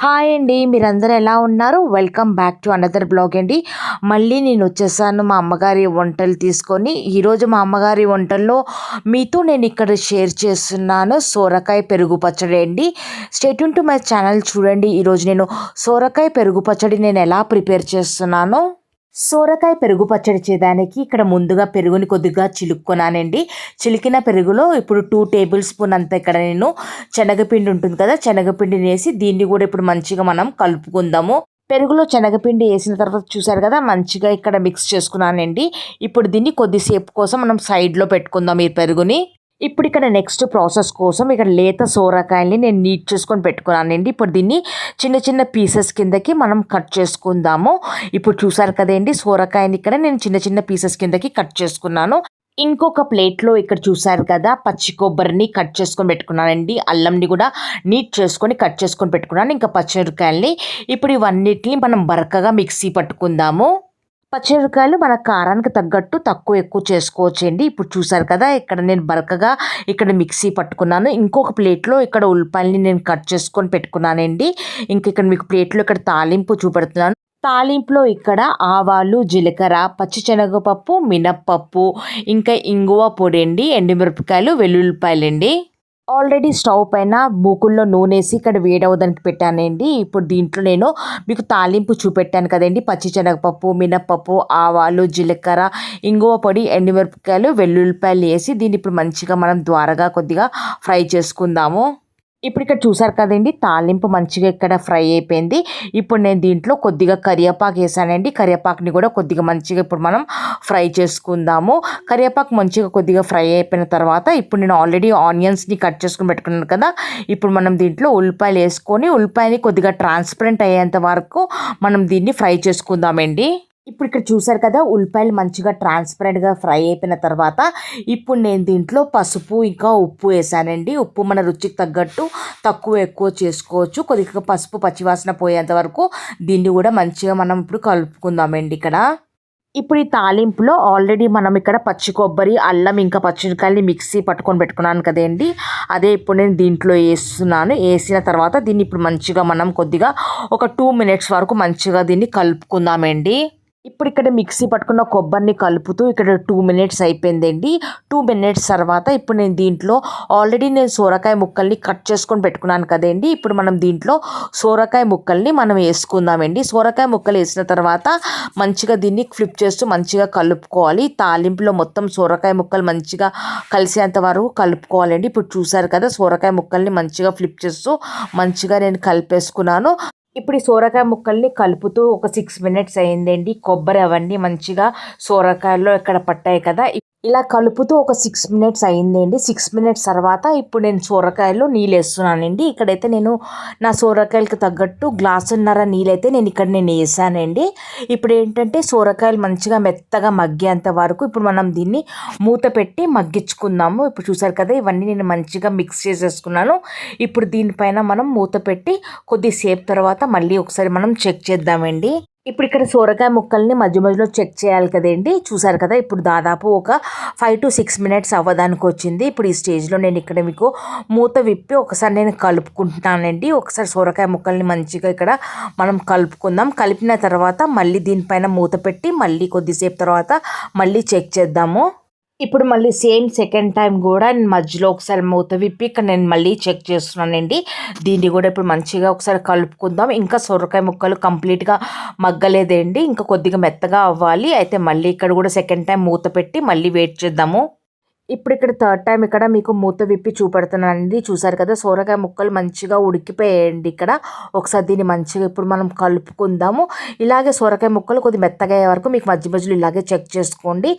Hi అండి. మీరందరూ ఎలా ఉన్నారు? Welcome back to another blog అండి. మళ్ళీ నేను వచ్చేసాను మా అమ్మగారి వంటలు తీసుకొని. ఈరోజు మా అమ్మగారి వంటల్లో మీతో నేను ఇక్కడ షేర్ చేస్తున్నాను సోరకాయ పెరుగు పచ్చడి అండి. Stay tune to my channel చూడండి. ఈరోజు నేను సోరకాయ పెరుగు పచ్చడి నేను ఎలా ప్రిపేర్ చేస్తున్నానో. సోరకాయ పెరుగు పచ్చడి చేయడానికి ఇక్కడ ముందుగా పెరుగుని కొద్దిగా చిలుక్కున్నానండి. చిలికిన పెరుగులో ఇప్పుడు 2 టేబుల్ స్పూన్ అంతా ఇక్కడ నేను శనగపిండి ఉంటుంది కదా, శనగపిండిని వేసి దీన్ని కూడా ఇప్పుడు మంచిగా మనం కలుపుకుందాము. పెరుగులో శనగపిండి వేసిన తర్వాత చూసారు కదా, మంచిగా ఇక్కడ మిక్స్ చేసుకున్నానండి. ఇప్పుడు దీన్ని కొద్దిసేపు కోసం మనం సైడ్లో పెట్టుకుందాం ఈ పెరుగుని. ఇప్పుడు ఇక్కడ నెక్స్ట్ ప్రాసెస్ కోసం ఇక్కడ లేత సోరకాయల్ని నేను నీట్ చేసుకొని పెట్టుకున్నానండి. ఇప్పుడు దీన్ని చిన్న చిన్న పీసెస్ కిందకి మనం కట్ చేసుకుందాము. ఇప్పుడు చూసారు కదండి, సోరకాయని ఇక్కడ నేను చిన్న చిన్న పీసెస్ కిందకి కట్ చేసుకున్నాను. ఇంకొక ప్లేట్లో ఇక్కడ చూసారు కదా, పచ్చి కొబ్బరిని కట్ చేసుకొని పెట్టుకున్నానండి. అల్లంని కూడా నీట్ చేసుకొని కట్ చేసుకొని పెట్టుకున్నాను. ఇంకా పచ్చిమిరపకాయల్ని ఇప్పుడు ఇవన్నిటిని మనం బరకగా మిక్సీ పట్టుకుందాము. పచ్చిమిరపకాయలు మన కారానికి తగ్గట్టు తక్కువ ఎక్కువ చేసుకోవచ్చండి. ఇప్పుడు చూసారు కదా, ఇక్కడ నేను బరకగా ఇక్కడ మిక్సీ పట్టుకున్నాను. ఇంకొక ప్లేట్లో ఇక్కడ ఉల్లిపాయలని నేను కట్ చేసుకొని పెట్టుకున్నానండి. ఇక్కడ మీకు ప్లేట్లో ఇక్కడ తాలింపు చూపెడుతున్నాను. తాలింపులో ఇక్కడ ఆవాలు, జీలకర్ర, పచ్చిశనగపప్పు, మినప్పప్పు, ఇంకా ఇంగువ పొడి అండి, ఎండుమిరపకాయలు, వెల్లుల్లిపాయలండి. ఆల్రెడీ స్టవ్ పైన మూకుల్లో నూనె వేసి ఇక్కడ వేడవడానికి పెట్టానండి. ఇప్పుడు దీంట్లో నేను మీకు తాలింపు చూపెట్టాను కదండి, పచ్చిశనగపప్పు, మినప్పప్పు, ఆవాలు, జీలకర్ర, ఇంగువ పొడి, ఎండుమిరపకాయలు, వెల్లుల్లిపాయలు వేసి దీన్ని ఇప్పుడు మంచిగా మనం ద్వారగా కొద్దిగా ఫ్రై చేసుకుందాము. ఇప్పుడు ఇక్కడ చూసారు కదండి, తాలింపు మంచిగా ఇక్కడ ఫ్రై అయిపోయింది. ఇప్పుడు నేను దీంట్లో కొద్దిగా కరివేపాకు వేసానండి. కరివేపాకుని కూడా కొద్దిగా మంచిగా ఇప్పుడు మనం ఫ్రై చేసుకుందాము. కరివేపాకు మంచిగా కొద్దిగా ఫ్రై అయిపోయిన తర్వాత ఇప్పుడు నేను ఆల్రెడీ ఆనియన్స్ని కట్ చేసుకుని పెట్టుకున్నాను కదా, ఇప్పుడు మనం దీంట్లో ఉల్లిపాయలు వేసుకొని ఉల్లిపాయని కొద్దిగా ట్రాన్స్పరెంట్ అయ్యేంత వరకు మనం దీన్ని ఫ్రై చేసుకుందామండి. ఇప్పుడు ఇక్కడ చూసారు కదా, ఉల్లిపాయలు మంచిగా ట్రాన్స్పరెంట్గా ఫ్రై అయిపోయిన తర్వాత ఇప్పుడు నేను దీంట్లో పసుపు ఇంకా ఉప్పు వేసానండి. ఉప్పు మన రుచికి తగ్గట్టు తక్కువ ఎక్కువ చేసుకోవచ్చు. కొద్దిగా పసుపు పచ్చివాసన పోయేంత వరకు దీన్ని కూడా మంచిగా మనం ఇప్పుడు కలుపుకుందామండి. ఇప్పుడు ఈ తాలింపులో ఆల్రెడీ మనం ఇక్కడ పచ్చి కొబ్బరి, అల్లం, ఇంకా పచ్చిమిరపకాయలని మిక్సీ పట్టుకొని పెట్టుకున్నాను కదండి, అదే ఇప్పుడు నేను దీంట్లో వేస్తున్నాను. వేసిన తర్వాత దీన్ని ఇప్పుడు మంచిగా మనం కొద్దిగా ఒక 2 మినిట్స్ వరకు మంచిగా దీన్ని కలుపుకుందామండి. ఇప్పుడు ఇక్కడ మిక్సీ పట్టుకున్న కొబ్బరిని కలుపుతూ ఇక్కడ 2 మినిట్స్ అయిపోయిందండి. 2 మినిట్స్ తర్వాత ఇప్పుడు నేను దీంట్లో ఆల్రెడీ నేను సోరకాయ ముక్కల్ని కట్ చేసుకొని పెట్టుకున్నాను కదండి, ఇప్పుడు మనం దీంట్లో సోరకాయ ముక్కల్ని మనం వేసుకుందామండి. సోరకాయ ముక్కలు వేసిన తర్వాత మంచిగా దీన్ని ఫ్లిప్ చేస్తూ మంచిగా కలుపుకోవాలి. తాలింపులో మొత్తం సోరకాయ ముక్కలు మంచిగా కలిసేంత వరకు కలుపుకోవాలండి. ఇప్పుడు చూసారు కదా, సోరకాయ ముక్కల్ని మంచిగా ఫ్లిప్ చేస్తూ మంచిగా నేను కలిపేసుకున్నాను. ఇప్పుడు ఈ సోరకాయ ముక్కల్ని కలుపుతూ ఒక 6 మినిట్స్ అయిందండి. కొబ్బరి అవన్నీ మంచిగా సోరకాయల్లో ఇక్కడ పట్టాయి కదా, ఇలా కలుపుతూ ఒక 6 మినిట్స్ అయిందండి. 6 మినిట్స్ తర్వాత ఇప్పుడు నేను సోరకాయల్లో నీళ్ళు వేస్తున్నానండి. ఇక్కడైతే నేను నా సోరకాయలకు తగ్గట్టు గ్లాసున్నర నీళ్ళైతే నేను వేసానండి. ఇప్పుడు ఏంటంటే సోరకాయలు మంచిగా మెత్తగా మగ్గేంత వరకు ఇప్పుడు మనం దీన్ని మూత పెట్టి మగ్గించుకుందాము. ఇప్పుడు చూసారు కదా, ఇవన్నీ నేను మంచిగా మిక్స్ చేసేసుకున్నాను. ఇప్పుడు దీనిపైన మనం మూత పెట్టి కొద్దిసేపు తర్వాత మళ్ళీ ఒకసారి మనం చెక్ చేద్దామండి. ఇప్పుడు ఇక్కడ సోరకాయ ముక్కల్ని మధ్య మధ్యలో చెక్ చేయాలి కదండి. చూసారు కదా, ఇప్పుడు దాదాపు ఒక 5 to 6 మినిట్స్ అవ్వడానికి వచ్చింది. ఇప్పుడు ఈ స్టేజ్లో నేను ఇక్కడ మీకు మూత విప్పి ఒకసారి నేను కలుపుకుంటున్నానండి. ఒకసారి సోరకాయ ముక్కల్ని మంచిగా ఇక్కడ మనం కలుపుకుందాం. కలిపిన తర్వాత మళ్ళీ దీనిపైన మూత పెట్టి మళ్ళీ కొద్దిసేపు తర్వాత మళ్ళీ చెక్ చేద్దాము. ఇప్పుడు మళ్ళీ సేమ్ సెకండ్ టైం కూడా నేను మధ్యలో ఒకసారి మూత విప్పి ఇక్కడ నేను మళ్ళీ చెక్ చేస్తున్నానండి. దీన్ని కూడా ఇప్పుడు మంచిగా ఒకసారి కలుపుకుందాం. ఇంకా సొరకాయ ముక్కలు కంప్లీట్గా మగ్గలేదండి, ఇంకా కొద్దిగా మెత్తగా అవ్వాలి. అయితే మళ్ళీ ఇక్కడ కూడా సెకండ్ టైం మూత పెట్టి మళ్ళీ వెయిట్ చేద్దాము. ఇప్పుడు ఇక్కడ థర్డ్ టైం ఇక్కడ మీకు మూత విప్పి చూపెడుతున్నానండి. చూసారు కదా, సోరకాయ ముక్కలు మంచిగా ఉడికిపోయాయండి. ఇక్కడ ఒకసారి దీన్ని మంచిగా ఇప్పుడు మనం కలుపుకుందాము. ఇలాగే సోరకాయ ముక్కలు కొద్ది మెత్తగా అయ్యే వరకు మీకు మధ్య మధ్యలో ఇలాగే చెక్ చేసుకోండి.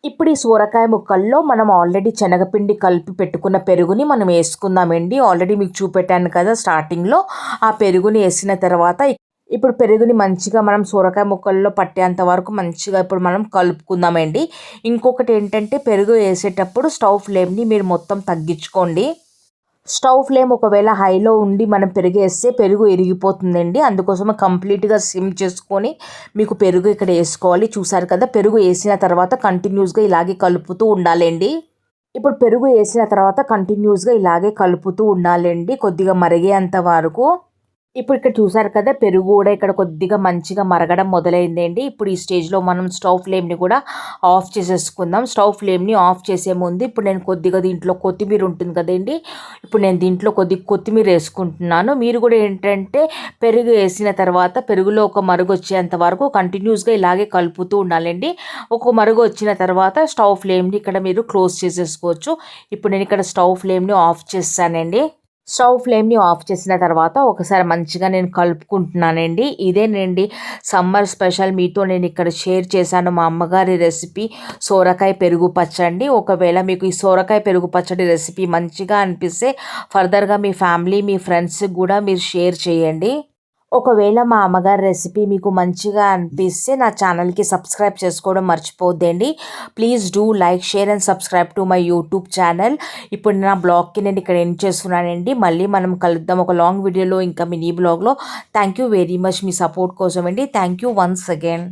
ఇప్పుడు ఈ సోరకాయ ముక్కల్లో మనం ఆల్రెడీ శనగపిండి కలిపి పెట్టుకున్న పెరుగుని మనం వేసుకుందామండి. ఆల్రెడీ మీకు చూపెట్టాను కదా స్టార్టింగ్లో, ఆ పెరుగుని వేసిన తర్వాత ఇప్పుడు పెరుగుని మంచిగా మనం సోరకాయ ముక్కల్లో పట్టేంత వరకు మంచిగా ఇప్పుడు మనం కలుపుకుందామండి. ఇంకొకటి ఏంటంటే, పెరుగు వేసేటప్పుడు స్టవ్ ఫ్లేమ్ని మీరు మొత్తం తగ్గించుకోండి. స్టవ్ ఫ్లేమ్ ఒకవేళ హైలో ఉండి మనం పెరుగేస్తే పెరుగు ఇరిగిపోతుందండి. అందుకోసమే కంప్లీట్గా సిమ్ చేసుకొని మీకు పెరుగు ఇక్కడ వేసుకోవాలి. చూసారు కదా, పెరుగు వేసిన తర్వాత కంటిన్యూస్గా ఇలాగే కలుపుతూ ఉండాలండి. ఇప్పుడు పెరుగు వేసిన తర్వాత కంటిన్యూస్గా ఇలాగే కలుపుతూ ఉండాలండి కొద్దిగా మరిగేంత వరకు. ఇప్పుడు ఇక్కడ చూసారు కదా పెరుగు కూడా ఇక్కడ కొద్దిగా మంచిగా మరగడం మొదలైందండి. ఇప్పుడు ఈ స్టేజ్‌లో మనం స్టవ్ ఫ్లేమ్‌ని కూడా ఆఫ్ చేసేసుకుందాం. స్టవ్ ఫ్లేమ్‌ని ఆఫ్ చేసే ముందు ఇప్పుడు నేను కొద్దిగా దీంట్లో కొత్తిమీర ఉంటుంది కదండీ! ఇప్పుడు నేను దీంట్లో కొద్దిగా కొత్తిమీర ఏసుకుంటున్నాను. మీరు కూడా ఏంటంటే పెరుగు ఏసిన తర్వాత పెరుగులో ఒక మరుగొచ్చేంత వరకు కంటిన్యూస్‌గా ఇలాగే కలుపుతూ ఉండాలండి. ఒక మరుగు వచ్చిన తర్వాత స్టవ్ ఫ్లేమ్‌ని ఇక్కడ మీరు క్లోజ్ చేసేసుకోవచ్చు. ఇప్పుడు నేను ఇక్కడ స్టవ్ ఫ్లేమ్‌ని ఆఫ్ చేశానండి. స్టవ్ ఫ్లేమ్‌ని ఆఫ్ చేసిన తర్వాత ఒకసారి మంచిగా నేను కలుపుకుంటున్నానండి. ఇదేనండి సమ్మర్ స్పెషల్ మీతో నేను ఇక్కడ షేర్ చేశాను మా అమ్మగారి రెసిపీ సోరకాయ పెరుగు పచ్చడి. ఒకవేళ మీకు ఈ సోరకాయ పెరుగు పచ్చడి రెసిపీ మంచిగా అనిపిస్తే ఫర్దర్‌గా మీ ఫ్యామిలీ, మీ ఫ్రెండ్స్‌కి కూడా మీరు షేర్ చేయండి. ఒకవేళ మా అమ్మగారి రెసిపీ మీకు మంచిగా అనిపిస్తే నా ఛానల్‌కి సబ్స్క్రైబ్ చేసుకోవడం మర్చిపోవద్దండి. Please do like, share and subscribe to my YouTube channel. ఇప్పుడు నా బ్లాగ్‌కి నేను ఇక్కడ ఎండ్ చేస్తున్నానండి. మళ్ళీ మనం కలుద్దాం ఒక లాంగ్ వీడియోలో ఇంకా మినీ బ్లాగ్‌లో. థ్యాంక్ యూ వెరీ మచ్ మీ సపోర్ట్ కోసం అండి. Thank you once again.